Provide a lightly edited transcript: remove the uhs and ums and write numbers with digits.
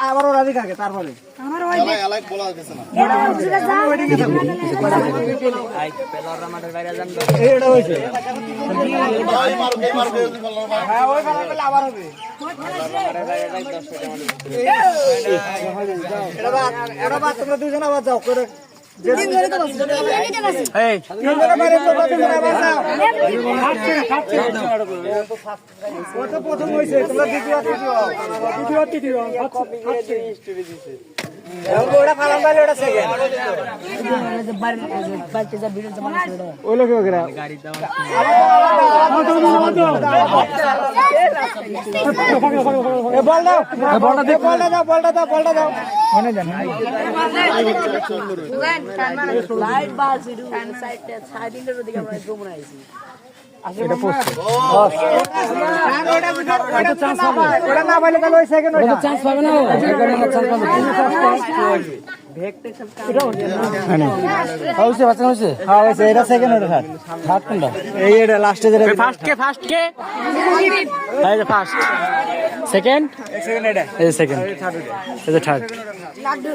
আবার ওরা দিকে আগে তারপরে আমার ওই এলাক বলা যাচ্ছে না এটা বুঝে যা আই পেলার মাঠের বাইরে যান এইটা হইছে এই মার হ্যাঁ ওই খেলা পেলে আবার হবে এটা বাদ তোমরা দুজন আবার যাও করে দিন ধরে তো বসে এই তিনজনে বাইরে যাও তিনজনে আবার যাও ও তো প্রথম হইছে তোমরা দ্বিতীয় ওটা ফালাম বাইরে ওটা সেকেন্ড বাড়িতে যা ভিডিও জমা করে ওই লোকে ওগরা গাড়ি দাও এ বল দাও বলটা দাও মনে জানো লাইট বাস ইডু সাইডে সাইডিলের দিকে আমরা জমা আইছি এটা পোস্ট ওটা চান্স পাবে ওটা না পাইলে তাহলে ওই সেকেন্ড ওটা চান্স পাবে না এটা সেকেন্ড ওটা থার্ড কোনটা এই এটা লাস্টে যেটা ফার্স্ট কে এই যে ফার্স্ট সেকেন্ড সেকেন্ড এটা এই সেকেন্ড এই যে থার্ড লাড্ডু